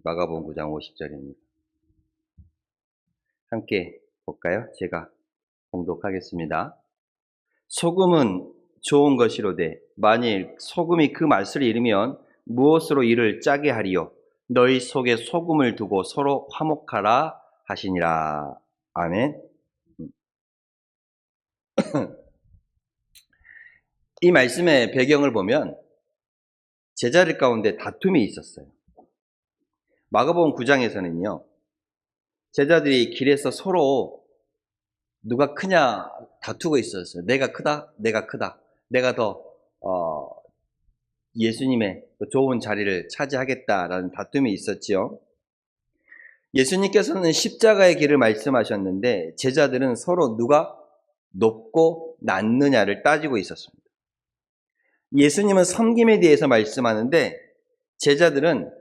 마가복음 9장 50절입니다. 함께 볼까요? 제가 봉독하겠습니다. 소금은 좋은 것이로되 만일 소금이 그 맛을 잃으면 무엇으로 이를 짜게 하리요? 너희 속에 소금을 두고 서로 화목하라 하시니라. 아멘. 이 말씀의 배경을 보면 제자들 가운데 다툼이 있었어요. 마가복음 9장에서는요. 제자들이 길에서 서로 누가 크냐 다투고 있었어요. 내가 크다, 내가 크다. 내가 더 예수님의 좋은 자리를 차지하겠다라는 다툼이 있었지요. 예수님께서는 십자가의 길을 말씀하셨는데 제자들은 서로 누가 높고 낮느냐를 따지고 있었습니다. 예수님은 섬김에 대해서 말씀하는데 제자들은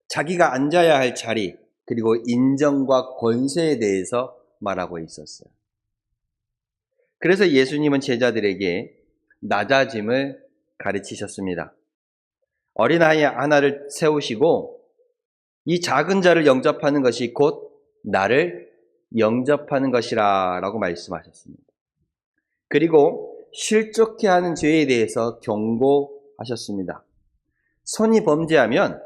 자기가 앉아야 할 자리 그리고 인정과 권세에 대해서 말하고 있었어요. 그래서 예수님은 제자들에게 낮아짐을 가르치셨습니다. 어린아이 하나를 세우시고 이 작은 자를 영접하는 것이 곧 나를 영접하는 것이라 라고 말씀하셨습니다. 그리고 실족해 하는 죄에 대해서 경고하셨습니다. 손이 범죄하면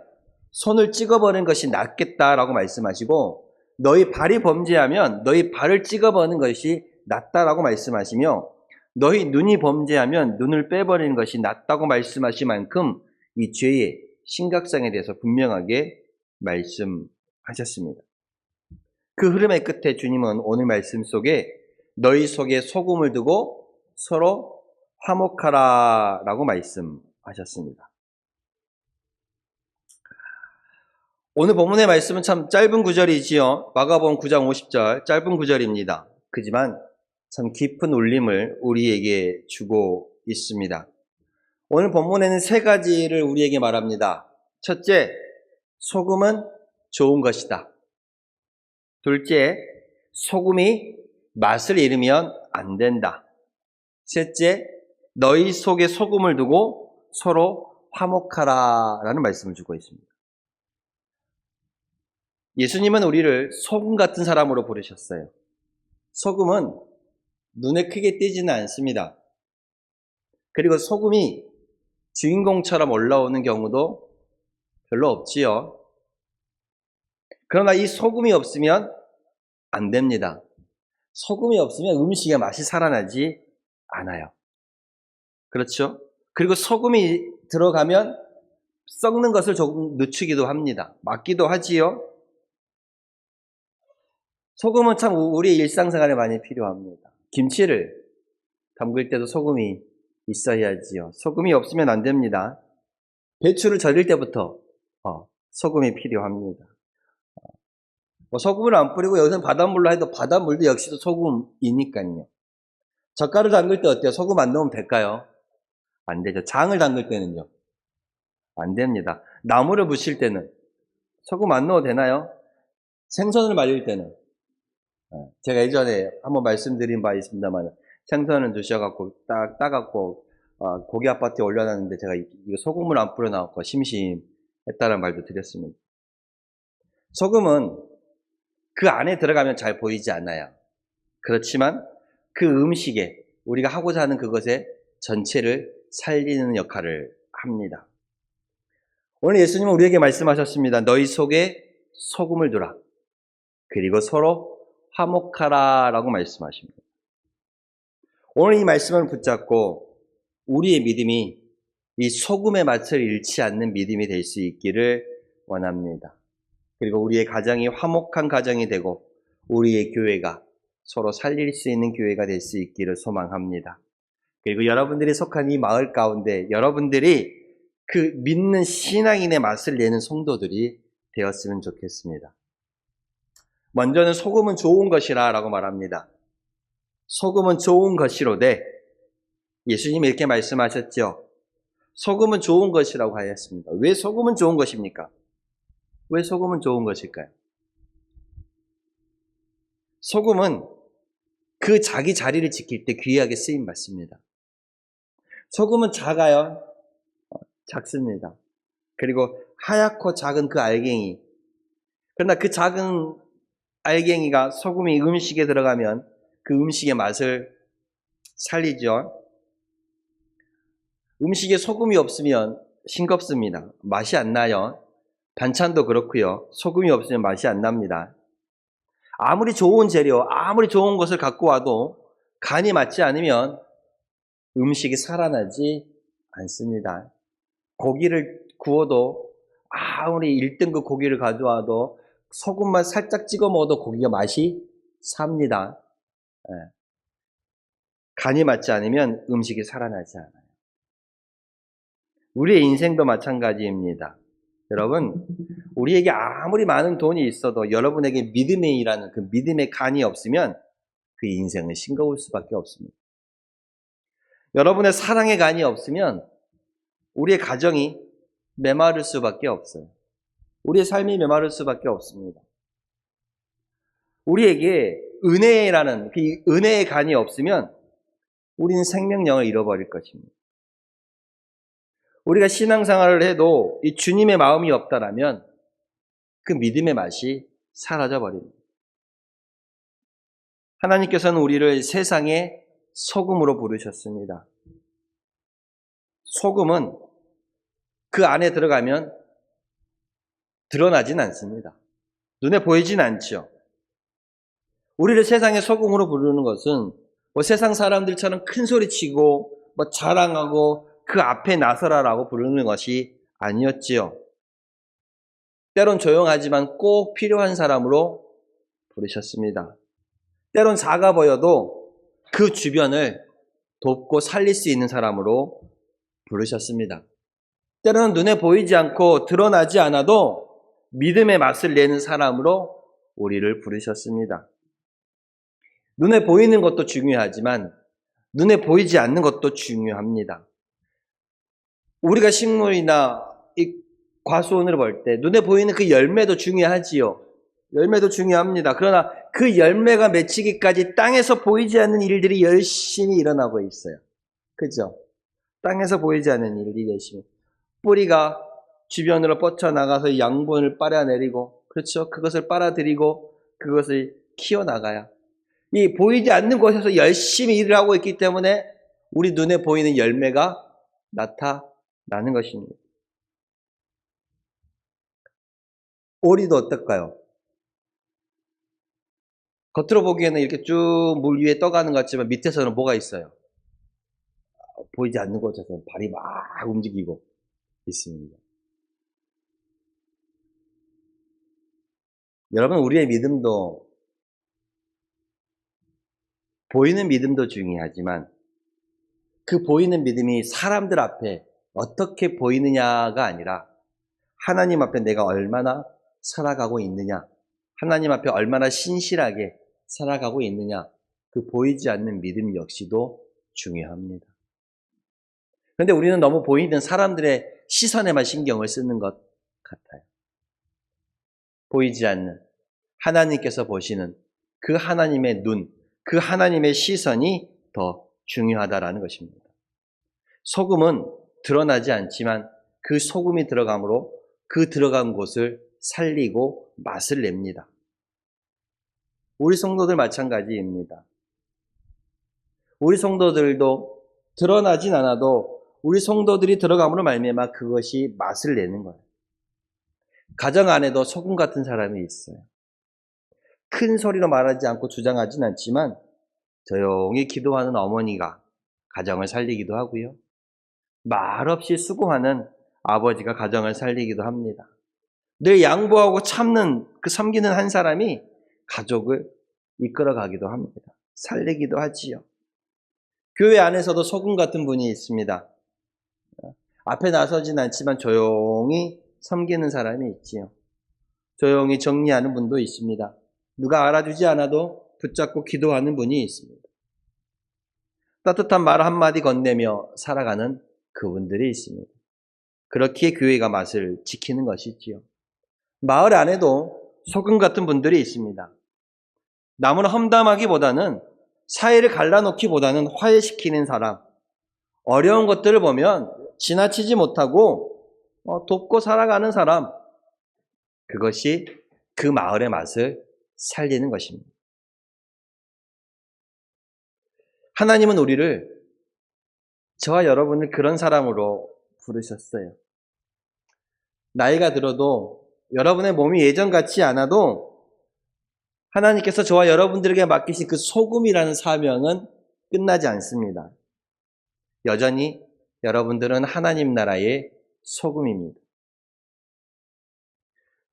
손을 찍어버리는 것이 낫겠다라고 말씀하시고 너희 발이 범죄하면 너희 발을 찍어버리는 것이 낫다라고 말씀하시며 너희 눈이 범죄하면 눈을 빼버리는 것이 낫다고 말씀하신 만큼 이 죄의 심각성에 대해서 분명하게 말씀하셨습니다. 그 흐름의 끝에 주님은 오늘 말씀 속에 너희 속에 소금을 두고 서로 화목하라 라고 말씀하셨습니다. 오늘 본문의 말씀은 참 짧은 구절이지요. 마가복음 9장 50절 짧은 구절입니다. 그지만 참 깊은 울림을 우리에게 주고 있습니다. 오늘 본문에는 세 가지를 우리에게 말합니다. 첫째, 소금은 좋은 것이다. 둘째, 소금이 맛을 잃으면 안 된다. 셋째, 너희 속에 소금을 두고 서로 화목하라 라는 말씀을 주고 있습니다. 예수님은 우리를 소금 같은 사람으로 부르셨어요. 소금은 눈에 크게 띄지는 않습니다. 그리고 소금이 주인공처럼 올라오는 경우도 별로 없지요. 그러나 이 소금이 없으면 안 됩니다. 소금이 없으면 음식의 맛이 살아나지 않아요. 그렇죠? 그리고 소금이 들어가면 썩는 것을 조금 늦추기도 합니다. 막기도 하지요. 소금은 참 우리 일상생활에 많이 필요합니다. 김치를 담글 때도 소금이 있어야지요. 소금이 없으면 안 됩니다. 배추를 절일 때부터 소금이 필요합니다. 소금을 안 뿌리고 여기서는 바닷물로 해도 바닷물도 역시도 소금이니까요. 젓갈을 담글 때 어때요? 소금 안 넣으면 될까요? 안 되죠. 장을 담글 때는요? 안 됩니다. 나무를 부실 때는 소금 안 넣어도 되나요? 생선을 말릴 때는 제가 예전에 한번 말씀드린 바 있습니다만 생선을 주셔갖고 따갖고 고기 아파트에 올려놨는데 제가 이거 소금을 안 뿌려놔갖고 심심했다는 말도 드렸습니다. 소금은 그 안에 들어가면 잘 보이지 않아요. 그렇지만 그 음식에 우리가 하고자 하는 그것의 전체를 살리는 역할을 합니다. 오늘 예수님은 우리에게 말씀하셨습니다. 너희 속에 소금을 두라. 그리고 서로 화목하라 라고 말씀하십니다. 오늘 이 말씀을 붙잡고 우리의 믿음이 이 소금의 맛을 잃지 않는 믿음이 될 수 있기를 원합니다. 그리고 우리의 가정이 화목한 가정이 되고 우리의 교회가 서로 살릴 수 있는 교회가 될 수 있기를 소망합니다. 그리고 여러분들이 속한 이 마을 가운데 여러분들이 그 믿는 신앙인의 맛을 내는 성도들이 되었으면 좋겠습니다. 먼저는 소금은 좋은 것이라 라고 말합니다. 소금은 좋은 것이로되 예수님이 이렇게 말씀하셨죠. 소금은 좋은 것이라고 하였습니다. 왜 소금은 좋은 것입니까? 왜 소금은 좋은 것일까요? 소금은 그 자기 자리를 지킬 때 귀하게 쓰임 받습니다. 소금은 작아요? 작습니다. 그리고 하얗고 작은 그 알갱이. 그러나 그 작은 알갱이가 소금이 음식에 들어가면 그 음식의 맛을 살리죠. 음식에 소금이 없으면 싱겁습니다. 맛이 안 나요. 반찬도 그렇고요. 소금이 없으면 맛이 안 납니다. 아무리 좋은 재료, 아무리 좋은 것을 갖고 와도 간이 맞지 않으면 음식이 살아나지 않습니다. 고기를 구워도 아무리 1등급 고기를 가져와도 소금만 살짝 찍어 먹어도 고기가 맛이 삽니다. 간이 맞지 않으면 음식이 살아나지 않아요. 우리의 인생도 마찬가지입니다. 여러분, 우리에게 아무리 많은 돈이 있어도 여러분에게 믿음이라는 그 믿음의 간이 없으면 그 인생은 싱거울 수밖에 없습니다. 여러분의 사랑의 간이 없으면 우리의 가정이 메마를 수밖에 없어요. 우리의 삶이 메마를 수밖에 없습니다. 우리에게 은혜라는 그 은혜의 간이 없으면 우리는 생명력을 잃어버릴 것입니다. 우리가 신앙생활을 해도 이 주님의 마음이 없다라면 그 믿음의 맛이 사라져 버립니다. 하나님께서는 우리를 세상의 소금으로 부르셨습니다. 소금은 그 안에 들어가면 드러나진 않습니다. 눈에 보이진 않죠. 우리를 세상의 소금으로 부르는 것은 뭐 세상 사람들처럼 큰 소리치고 뭐 자랑하고 그 앞에 나서라라고 부르는 것이 아니었지요. 때론 조용하지만 꼭 필요한 사람으로 부르셨습니다. 때론 작아 보여도 그 주변을 돕고 살릴 수 있는 사람으로 부르셨습니다. 때로는 눈에 보이지 않고 드러나지 않아도 믿음의 맛을 내는 사람으로 우리를 부르셨습니다. 눈에 보이는 것도 중요하지만 눈에 보이지 않는 것도 중요합니다. 우리가 식물이나 이 과수원을 볼 때 눈에 보이는 그 열매도 중요하지요. 열매도 중요합니다. 그러나 그 열매가 맺히기까지 땅에서 보이지 않는 일들이 열심히 일어나고 있어요. 그죠? 땅에서 보이지 않는 일들이 열심히. 뿌리가 주변으로 뻗쳐나가서 양분을 빨아내리고, 그렇죠? 그것을 빨아들이고 그것을 키워나가야. 이 보이지 않는 곳에서 열심히 일을 하고 있기 때문에 우리 눈에 보이는 열매가 나타나는 것입니다. 오리도 어떨까요? 겉으로 보기에는 이렇게 쭉 물 위에 떠가는 것 같지만 밑에서는 뭐가 있어요? 보이지 않는 곳에서 발이 막 움직이고 있습니다. 여러분, 우리의 믿음도 보이는 믿음도 중요하지만 그 보이는 믿음이 사람들 앞에 어떻게 보이느냐가 아니라 하나님 앞에 내가 얼마나 살아가고 있느냐, 하나님 앞에 얼마나 신실하게 살아가고 있느냐, 그 보이지 않는 믿음 역시도 중요합니다. 그런데 우리는 너무 보이는 사람들의 시선에만 신경을 쓰는 것 같아요. 보이지 않는 하나님께서 보시는 그 하나님의 눈, 그 하나님의 시선이 더 중요하다라는 것입니다. 소금은 드러나지 않지만 그 소금이 들어감으로 그 들어간 곳을 살리고 맛을 냅니다. 우리 성도들 마찬가지입니다. 우리 성도들도 드러나진 않아도 우리 성도들이 들어감으로 말미암아 그것이 맛을 내는 거예요. 가정 안에도 소금 같은 사람이 있어요. 큰 소리로 말하지 않고 주장하진 않지만 조용히 기도하는 어머니가 가정을 살리기도 하고요. 말없이 수고하는 아버지가 가정을 살리기도 합니다. 늘 양보하고 참는 그 섬기는 한 사람이 가족을 이끌어가기도 합니다. 살리기도 하지요. 교회 안에서도 소금 같은 분이 있습니다. 앞에 나서진 않지만 조용히 섬기는 사람이 있지요. 조용히 정리하는 분도 있습니다. 누가 알아주지 않아도 붙잡고 기도하는 분이 있습니다. 따뜻한 말 한마디 건네며 살아가는 그분들이 있습니다. 그렇게 교회가 맛을 지키는 것이지요. 마을 안에도 소금 같은 분들이 있습니다. 남을 험담하기보다는 사이를 갈라놓기보다는 화해시키는 사람, 어려운 것들을 보면 지나치지 못하고 돕고 살아가는 사람, 그것이 그 마을의 맛을 살리는 것입니다. 하나님은 우리를, 저와 여러분을 그런 사람으로 부르셨어요. 나이가 들어도 여러분의 몸이 예전 같지 않아도 하나님께서 저와 여러분들에게 맡기신 그 소금이라는 사명은 끝나지 않습니다. 여전히 여러분들은 하나님 나라의 소금입니다.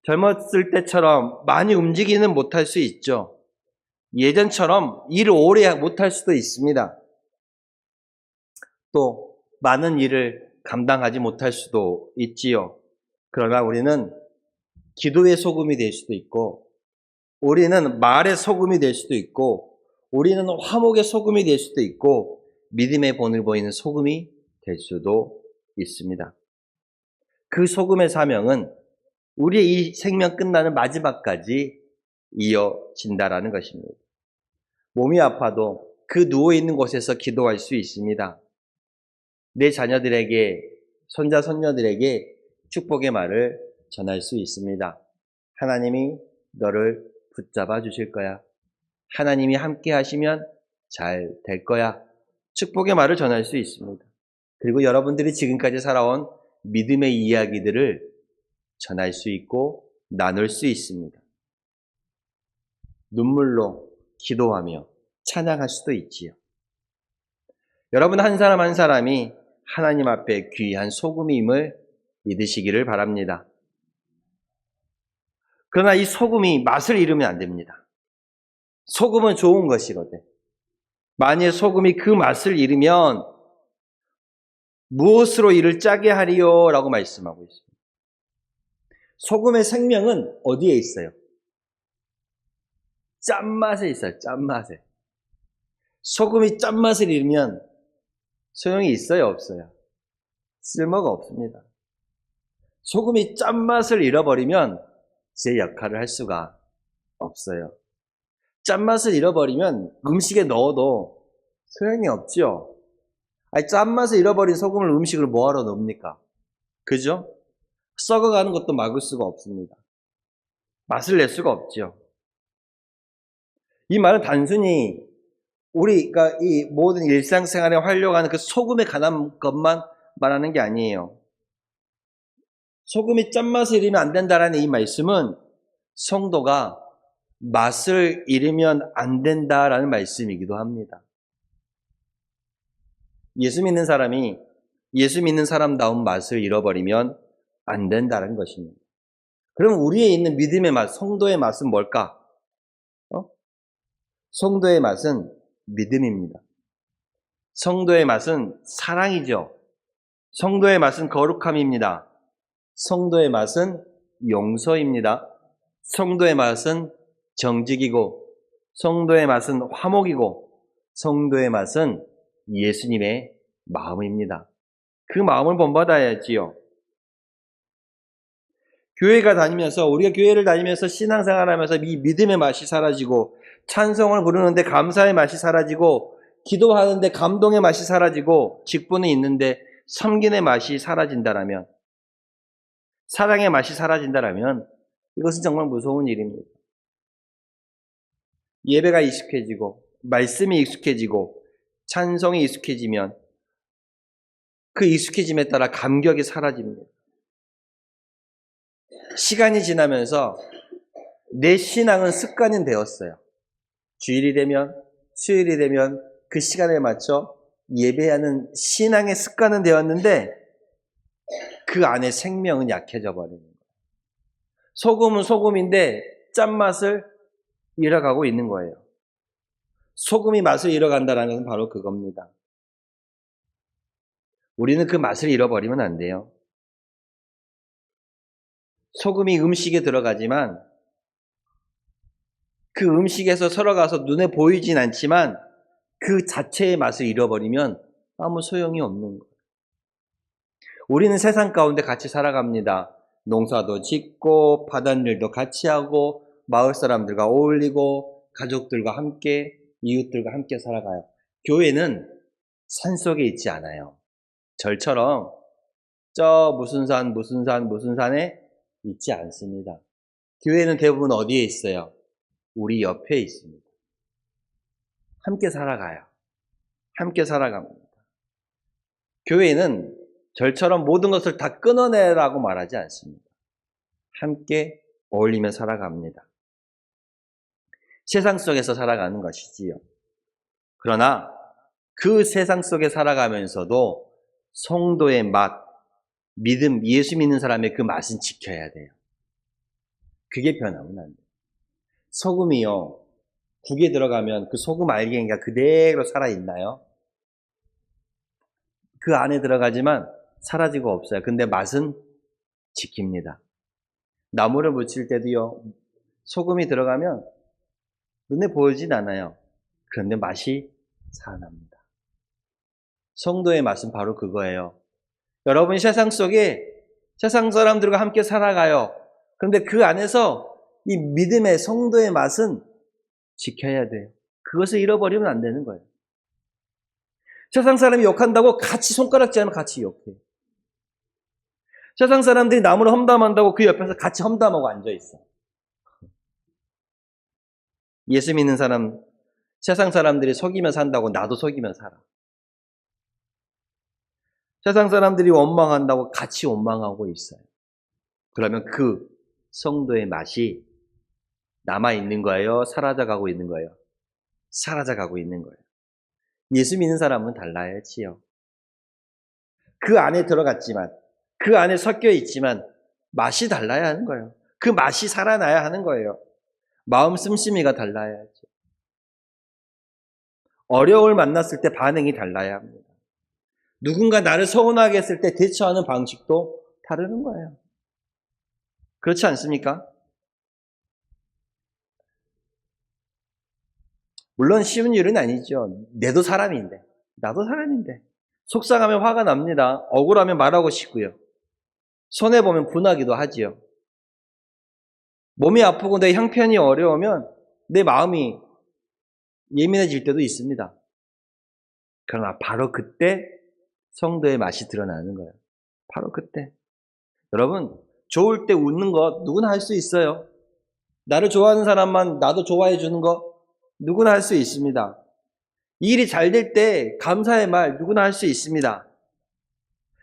젊었을 때처럼 많이 움직이는 못할 수 있죠. 예전처럼 일을 오래 못할 수도 있습니다. 또 많은 일을 감당하지 못할 수도 있지요. 그러나 우리는 기도의 소금이 될 수도 있고, 우리는 말의 소금이 될 수도 있고, 우리는 화목의 소금이 될 수도 있고, 믿음의 본을 보이는 소금이 될 수도 있습니다. 그 소금의 사명은 우리의 이 생명 끝나는 마지막까지 이어진다라는 것입니다. 몸이 아파도 그 누워있는 곳에서 기도할 수 있습니다. 내 자녀들에게, 손자, 손녀들에게 축복의 말을 전할 수 있습니다. 하나님이 너를 붙잡아 주실 거야. 하나님이 함께 하시면 잘 될 거야. 축복의 말을 전할 수 있습니다. 그리고 여러분들이 지금까지 살아온 믿음의 이야기들을 전할 수 있고 나눌 수 있습니다. 눈물로 기도하며 찬양할 수도 있지요. 여러분 한 사람 한 사람이 하나님 앞에 귀한 소금임을 믿으시기를 바랍니다. 그러나 이 소금이 맛을 잃으면 안 됩니다. 소금은 좋은 것이거든. 만일 소금이 그 맛을 잃으면 무엇으로 이를 짜게 하리요? 라고 말씀하고 있습니다. 소금의 생명은 어디에 있어요? 짠맛에 있어요. 짠맛에. 소금이 짠맛을 잃으면 소용이 있어요? 없어요? 쓸모가 없습니다. 소금이 짠맛을 잃어버리면 제 역할을 할 수가 없어요. 짠맛을 잃어버리면 음식에 넣어도 소용이 없죠. 아니, 짠맛을 잃어버린 소금을 음식을 뭐하러 넣습니까? 그죠? 썩어가는 것도 막을 수가 없습니다. 맛을 낼 수가 없죠. 이 말은 단순히 우리가 이 모든 일상생활에 활용하는 그 소금에 관한 것만 말하는 게 아니에요. 소금이 짠맛을 잃으면 안 된다라는 이 말씀은 성도가 맛을 잃으면 안 된다라는 말씀이기도 합니다. 예수 믿는 사람이 예수 믿는 사람다운 맛을 잃어버리면 안 된다는 것입니다. 그럼 우리에 있는 믿음의 맛, 성도의 맛은 뭘까? 성도의 맛은 믿음입니다. 성도의 맛은 사랑이죠. 성도의 맛은 거룩함입니다. 성도의 맛은 용서입니다. 성도의 맛은 정직이고, 성도의 맛은 화목이고, 성도의 맛은 예수님의 마음입니다. 그 마음을 본받아야지요. 교회가 다니면서, 우리가 교회를 다니면서 신앙생활하면서 이 믿음의 맛이 사라지고, 찬송을 부르는데 감사의 맛이 사라지고, 기도하는데 감동의 맛이 사라지고, 직분은 있는데 섬김의 맛이 사라진다라면, 사랑의 맛이 사라진다라면 이것은 정말 무서운 일입니다. 예배가 익숙해지고, 말씀이 익숙해지고, 찬송이 익숙해지면 그 익숙해짐에 따라 감격이 사라집니다. 시간이 지나면서 내 신앙은 습관이 되었어요. 주일이 되면, 수요일이 되면 그 시간에 맞춰 예배하는 신앙의 습관은 되었는데 그 안에 생명은 약해져 버리는 거예요. 소금은 소금인데 짠맛을 잃어가고 있는 거예요. 소금이 맛을 잃어간다는 것은 바로 그겁니다. 우리는 그 맛을 잃어버리면 안 돼요. 소금이 음식에 들어가지만 그 음식에서 썰어가서 눈에 보이진 않지만 그 자체의 맛을 잃어버리면 아무 소용이 없는 거예요. 우리는 세상 가운데 같이 살아갑니다. 농사도 짓고 바닷일도 같이 하고 마을 사람들과 어울리고 가족들과 함께 이웃들과 함께 살아가요. 교회는 산속에 있지 않아요. 절처럼 저 무슨 산, 무슨 산, 무슨 산에 있지 않습니다. 교회는 대부분 어디에 있어요? 우리 옆에 있습니다. 함께 살아가요. 함께 살아갑니다. 교회는 절처럼 모든 것을 다 끊어내라고 말하지 않습니다. 함께 어울리며 살아갑니다. 세상 속에서 살아가는 것이지요. 그러나 그 세상 속에 살아가면서도 성도의 맛, 믿음, 예수 믿는 사람의 그 맛은 지켜야 돼요. 그게 변하면 안 돼요. 소금이요, 국에 들어가면 그 소금 알갱이가 그대로 살아있나요? 그 안에 들어가지만 사라지고 없어요. 근데 맛은 지킵니다. 나무를 무칠 때도요, 소금이 들어가면 눈에 보이진 않아요. 그런데 맛이 살아납니다. 성도의 맛은 바로 그거예요. 여러분 세상 속에 세상 사람들과 함께 살아가요. 그런데 그 안에서 이 믿음의 성도의 맛은 지켜야 돼요. 그것을 잃어버리면 안 되는 거예요. 세상 사람이 욕한다고 같이 손가락질하면 같이 욕해요. 세상 사람들이 나무를 험담한다고 그 옆에서 같이 험담하고 앉아있어. 예수 믿는 사람, 세상 사람들이 속이며 산다고 나도 속이며 살아. 세상 사람들이 원망한다고 같이 원망하고 있어요. 그러면 그 성도의 맛이 남아있는 거예요? 사라져가고 있는 거예요? 사라져가고 있는 거예요. 예수 믿는 사람은 달라야지요. 그 안에 들어갔지만, 그 안에 섞여 있지만 맛이 달라야 하는 거예요. 그 맛이 살아나야 하는 거예요. 마음 씀씀이가 달라야죠. 어려움을 만났을 때 반응이 달라야 합니다. 누군가 나를 서운하게 했을 때 대처하는 방식도 다르는 거예요. 그렇지 않습니까? 물론 쉬운 일은 아니죠. 내도 사람인데, 나도 사람인데. 속상하면 화가 납니다. 억울하면 말하고 싶고요. 손해보면 분하기도 하지요. 몸이 아프고 내 형편이 어려우면 내 마음이 예민해질 때도 있습니다. 그러나 바로 그때 성도의 맛이 드러나는 거예요. 바로 그때. 여러분, 좋을 때 웃는 거 누구나 할 수 있어요. 나를 좋아하는 사람만 나도 좋아해 주는 거 누구나 할 수 있습니다. 이 일이 잘 될 때 감사의 말 누구나 할 수 있습니다.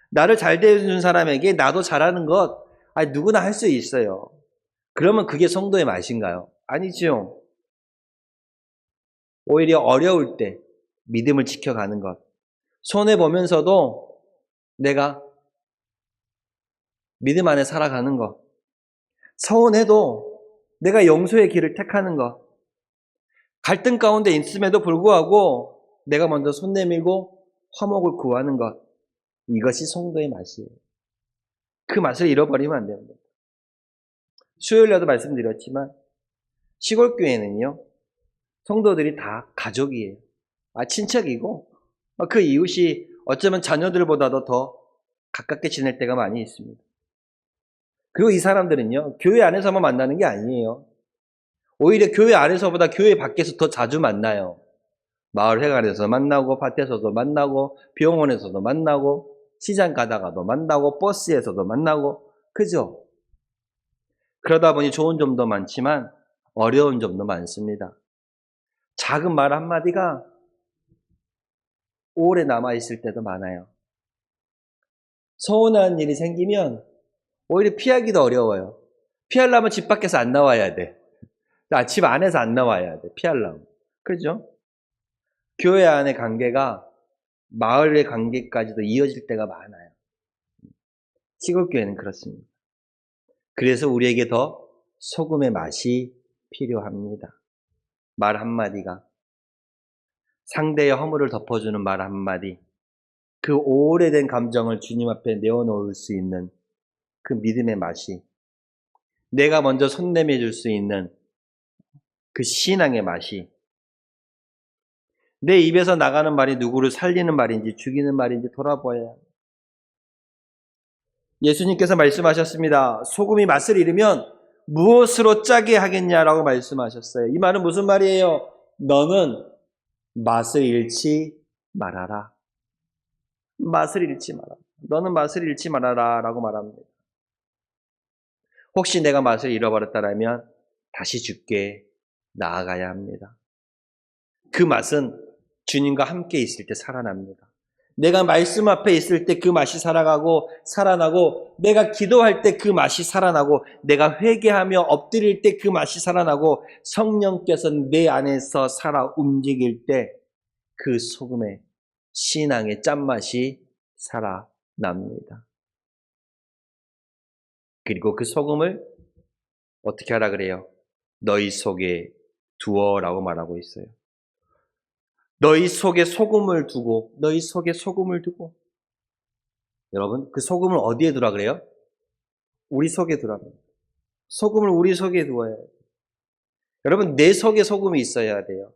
나를 잘 대해주는 사람에게 나도 잘하는 것 누구나 할 수 있어요. 그러면 그게 성도의 맛인가요? 아니죠. 오히려 어려울 때 믿음을 지켜가는 것, 손해보면서도 내가 믿음 안에 살아가는 것, 서운해도 내가 용서의 길을 택하는 것, 갈등 가운데 있음에도 불구하고 내가 먼저 손 내밀고 화목을 구하는 것, 이것이 성도의 맛이에요. 그 맛을 잃어버리면 안 됩니다. 수요일에도 말씀드렸지만 시골 교회는요, 성도들이 다 가족이에요. 친척이고 그 이웃이 어쩌면 자녀들보다도 더 가깝게 지낼 때가 많이 있습니다. 그리고 이 사람들은요, 교회 안에서만 만나는 게 아니에요. 오히려 교회 안에서보다 교회 밖에서 더 자주 만나요. 마을 회관에서 만나고, 밭에서도 만나고, 병원에서도 만나고, 시장 가다가도 만나고, 버스에서도 만나고, 그죠? 그러다 보니 좋은 점도 많지만 어려운 점도 많습니다. 작은 말 한마디가 오래 남아있을 때도 많아요. 서운한 일이 생기면 오히려 피하기도 어려워요. 피하려면 집 밖에서 안 나와야 돼. 집 안에서 안 나와야 돼. 피하려면. 그렇죠? 교회 안의 관계가 마을의 관계까지도 이어질 때가 많아요. 시골교회는 그렇습니다. 그래서 우리에게 더 소금의 맛이 필요합니다. 말 한마디가, 상대의 허물을 덮어주는 말 한마디, 그 오래된 감정을 주님 앞에 내어놓을 수 있는 그 믿음의 맛이, 내가 먼저 손 내밀줄 수 있는 그 신앙의 맛이, 내 입에서 나가는 말이 누구를 살리는 말인지 죽이는 말인지 돌아보아야 합니다. 예수님께서 말씀하셨습니다. 소금이 맛을 잃으면 무엇으로 짜게 하겠냐라고 말씀하셨어요. 이 말은 무슨 말이에요? 너는 맛을 잃지 말아라. 맛을 잃지 마라. 너는 맛을 잃지 말아라 라고 말합니다. 혹시 내가 맛을 잃어버렸다면 다시 주께 나아가야 합니다. 그 맛은 주님과 함께 있을 때 살아납니다. 내가 말씀 앞에 있을 때 그 맛이 살아가고 살아나고, 내가 기도할 때 그 맛이 살아나고, 내가 회개하며 엎드릴 때 그 맛이 살아나고, 성령께서 내 안에서 살아 움직일 때 그 소금의 신앙의 짠맛이 살아납니다. 그리고 그 소금을 어떻게 하라 그래요? 너희 속에 두어라고 말하고 있어요. 너희 속에 소금을 두고, 너희 속에 소금을 두고. 여러분, 그 소금을 어디에 두라 그래요? 우리 속에 두랍니다. 소금을 우리 속에 두어야 해요. 여러분, 내 속에 소금이 있어야 돼요.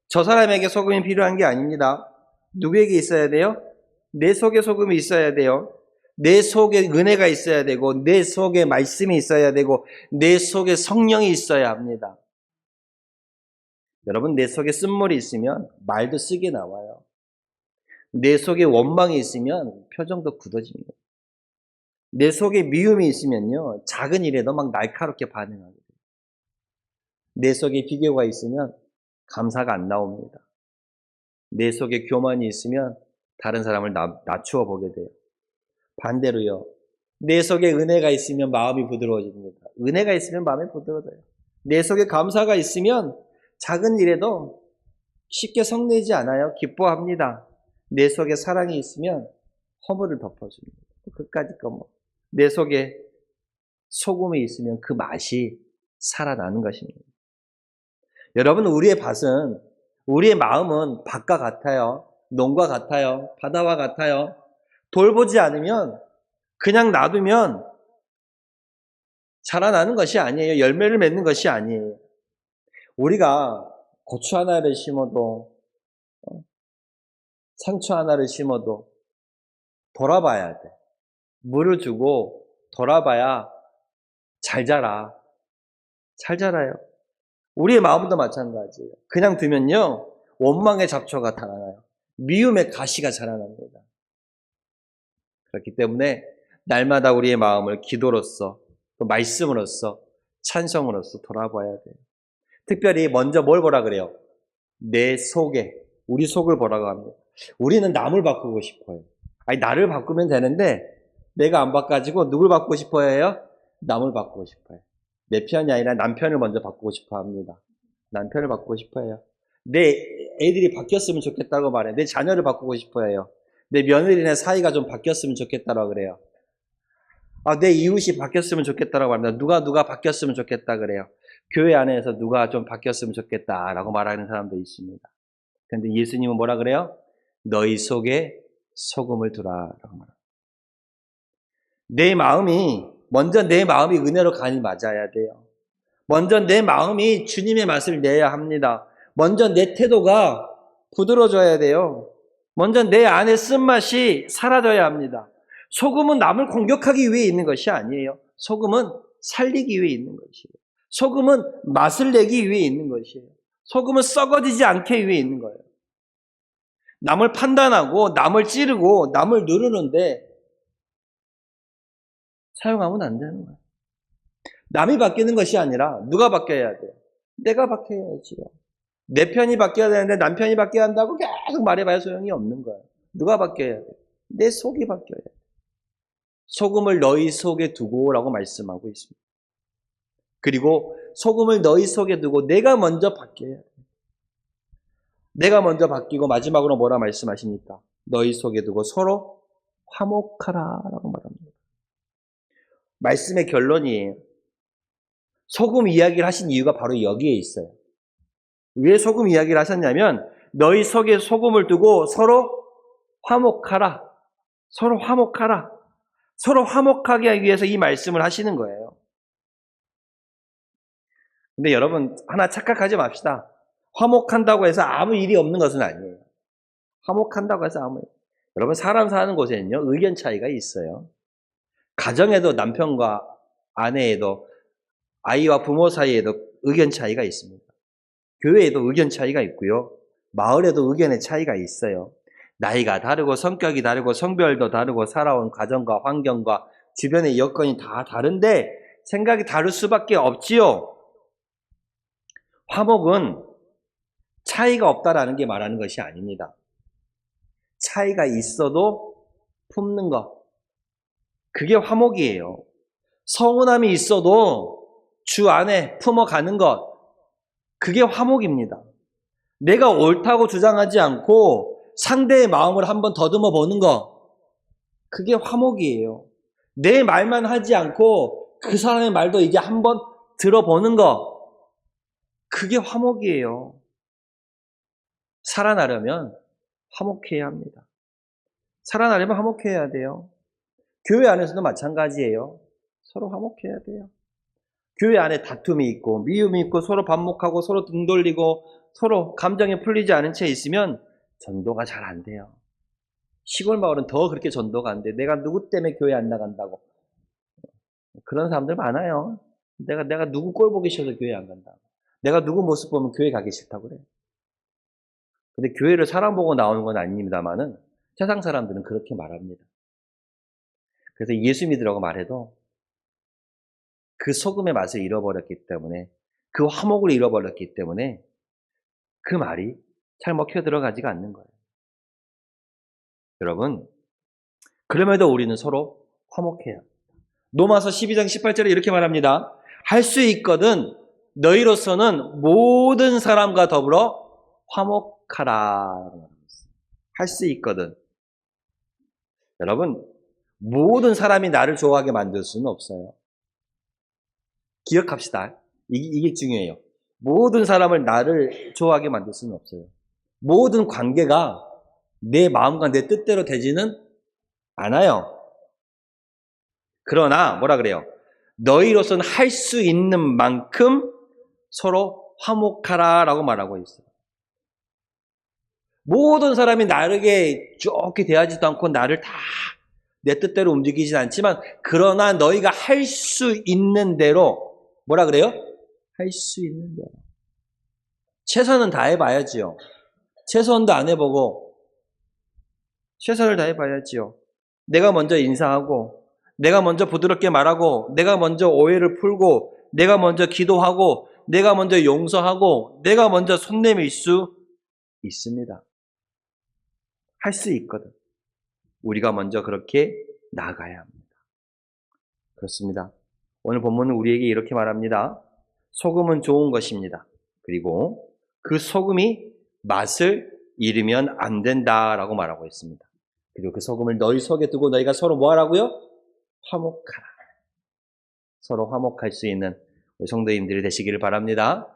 저 사람에게 소금이 필요한 게 아닙니다. 누구에게 있어야 돼요? 내 속에 소금이 있어야 돼요. 내 속에 은혜가 있어야 되고, 내 속에 말씀이 있어야 되고, 내 속에 성령이 있어야 합니다. 여러분, 내 속에 쓴물이 있으면 말도 쓰게 나와요. 내 속에 원망이 있으면 표정도 굳어집니다. 내 속에 미움이 있으면요, 작은 일에도 막 날카롭게 반응하게 돼요. 내 속에 비교가 있으면 감사가 안 나옵니다. 내 속에 교만이 있으면 다른 사람을 낮추어 보게 돼요. 반대로요, 내 속에 은혜가 있으면 마음이 부드러워집니다. 은혜가 있으면 마음이 부드러워져요. 내 속에 감사가 있으면 작은 일에도 쉽게 성내지 않아요. 기뻐합니다. 내 속에 사랑이 있으면 허물을 덮어줍니다. 그까짓 거 뭐. 내 속에 소금이 있으면 그 맛이 살아나는 것입니다. 여러분, 우리의 밭은, 우리의 마음은 밭과 같아요. 농과 같아요. 바다와 같아요. 돌보지 않으면, 그냥 놔두면 자라나는 것이 아니에요. 열매를 맺는 것이 아니에요. 우리가 고추 하나를 심어도, 상추 하나를 심어도 돌아봐야 돼. 물을 주고 돌아봐야 잘 자라. 잘 자라요. 우리의 마음도 마찬가지예요. 그냥 두면요, 원망의 잡초가 자라나요. 미움의 가시가 자라납니다. 그렇기 때문에 날마다 우리의 마음을 기도로서, 또 말씀으로서, 찬송으로서 돌아봐야 돼요. 특별히 먼저 뭘 보라 그래요? 내 속에, 우리 속을 보라고 합니다. 우리는 남을 바꾸고 싶어요. 아니, 나를 바꾸면 되는데 내가 안 바꿔지고 누굴 바꾸고 싶어 해요? 남을 바꾸고 싶어요. 내 편이 아니라 남편을 먼저 바꾸고 싶어 합니다. 남편을 바꾸고 싶어 해요. 내 애들이 바뀌었으면 좋겠다고 말해요. 내 자녀를 바꾸고 싶어 해요. 내 며느리네 사이가 좀 바뀌었으면 좋겠다고 그래요. 내 이웃이 바뀌었으면 좋겠다라고 말합니다. 누가 바뀌었으면 좋겠다 그래요. 교회 안에서 누가 좀 바뀌었으면 좋겠다라고 말하는 사람도 있습니다. 그런데 예수님은 뭐라 그래요? 너희 속에 소금을 두라라고 말합니다. 먼저 내 마음이 은혜로 간이 맞아야 돼요. 먼저 내 마음이 주님의 맛을 내야 합니다. 먼저 내 태도가 부드러워져야 돼요. 먼저 내 안에 쓴맛이 사라져야 합니다. 소금은 남을 공격하기 위해 있는 것이 아니에요. 소금은 살리기 위해 있는 것이에요. 소금은 맛을 내기 위해 있는 것이에요. 소금은 썩어지지 않게 위해 있는 거예요. 남을 판단하고 남을 찌르고 남을 누르는데 사용하면 안 되는 거예요. 남이 바뀌는 것이 아니라 누가 바뀌어야 돼요? 내가 바뀌어야지요. 내 편이 바뀌어야 되는데 남편이 바뀌어야 한다고 계속 말해봐야 소용이 없는 거예요. 누가 바뀌어야 돼요? 내 속이 바뀌어야 돼요. 소금을 너희 속에 두고라고 말씀하고 있습니다. 그리고 소금을 너희 속에 두고 내가 먼저 바뀌어야 돼요. 내가 먼저 바뀌고 마지막으로 뭐라 말씀하십니까? 너희 속에 두고 서로 화목하라라고 말합니다. 말씀의 결론이에요. 소금 이야기를 하신 이유가 바로 여기에 있어요. 왜 소금 이야기를 하셨냐면 너희 속에 소금을 두고 서로 화목하라. 서로 화목하라. 서로 화목하게 하기 위해서 이 말씀을 하시는 거예요. 근데 여러분 하나 착각하지 맙시다. 화목한다고 해서 아무 일이 없는 것은 아니에요. 화목한다고 해서 여러분 사람 사는 곳에는요 의견 차이가 있어요. 가정에도 남편과 아내에도 아이와 부모 사이에도 의견 차이가 있습니다. 교회에도 의견 차이가 있고요. 마을에도 의견의 차이가 있어요. 나이가 다르고 성격이 다르고 성별도 다르고 살아온 가정과 환경과 주변의 여건이 다 다른데 생각이 다를 수밖에 없지요. 화목은 차이가 없다라는 게 말하는 것이 아닙니다. 차이가 있어도 품는 것, 그게 화목이에요. 서운함이 있어도 주 안에 품어가는 것, 그게 화목입니다. 내가 옳다고 주장하지 않고 상대의 마음을 한번 더듬어 보는 것, 그게 화목이에요. 내 말만 하지 않고 그 사람의 말도 이제 한번 들어보는 것, 그게 화목이에요. 살아나려면 화목해야 합니다. 살아나려면 화목해야 돼요. 교회 안에서도 마찬가지예요. 서로 화목해야 돼요. 교회 안에 다툼이 있고 미움이 있고 서로 반목하고 서로 등 돌리고 서로 감정이 풀리지 않은 채 있으면 전도가 잘 안 돼요. 시골 마을은 더 그렇게 전도가 안 돼. 내가 누구 때문에 교회 안 나간다고. 그런 사람들 많아요. 내가 누구 꼴 보기 싫어서 교회 안 간다고. 내가 누구 모습 보면 교회 가기 싫다고 그래. 근데 교회를 사람 보고 나오는 건 아닙니다만은 세상 사람들은 그렇게 말합니다. 그래서 예수 믿으라고 말해도 그 소금의 맛을 잃어버렸기 때문에, 그 화목을 잃어버렸기 때문에 그 말이 잘 먹혀 들어가지가 않는 거예요. 여러분, 그럼에도 우리는 서로 화목해야 합니다. 로마서 12장 18절에 이렇게 말합니다. 할 수 있거든 너희로서는 모든 사람과 더불어 화목하라. 할 수 있거든. 여러분, 모든 사람이 나를 좋아하게 만들 수는 없어요. 기억합시다. 이게 중요해요. 모든 사람을 나를 좋아하게 만들 수는 없어요. 모든 관계가 내 마음과 내 뜻대로 되지는 않아요. 그러나 뭐라 그래요? 너희로서는 할 수 있는 만큼 서로 화목하라 라고 말하고 있어요. 모든 사람이 나에게 좋게 대하지도 않고 나를 다 내 뜻대로 움직이진 않지만 그러나 너희가 할 수 있는 대로 뭐라 그래요? 할 수 있는 대로. 최선은 다해봐야지요. 최선도 안 해보고 최선을 다해봐야지요. 내가 먼저 인사하고 내가 먼저 부드럽게 말하고 내가 먼저 오해를 풀고 내가 먼저 기도하고 내가 먼저 용서하고 내가 먼저 손 내밀 수 있습니다. 할 수 있거든. 우리가 먼저 그렇게 나아가야 합니다. 그렇습니다. 오늘 본문은 우리에게 이렇게 말합니다. 소금은 좋은 것입니다. 그리고 그 소금이 맛을 잃으면 안 된다라고 말하고 있습니다. 그리고 그 소금을 너희 속에 두고 너희가 서로 뭐 하라고요? 화목하라. 서로 화목할 수 있는 우리 성도님들이 되시기를 바랍니다.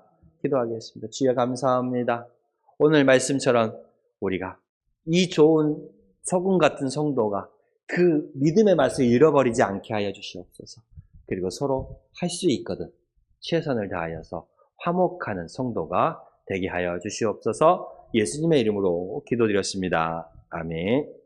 기도하겠습니다. 주여 감사합니다. 오늘 말씀처럼 우리가 이 좋은 소금 같은 성도가 그 믿음의 맛을 잃어버리지 않게 하여 주시옵소서. 그리고 서로 할 수 있거든 최선을 다하여서 화목하는 성도가 되게 하여 주시옵소서. 예수님의 이름으로 기도드렸습니다. 아멘.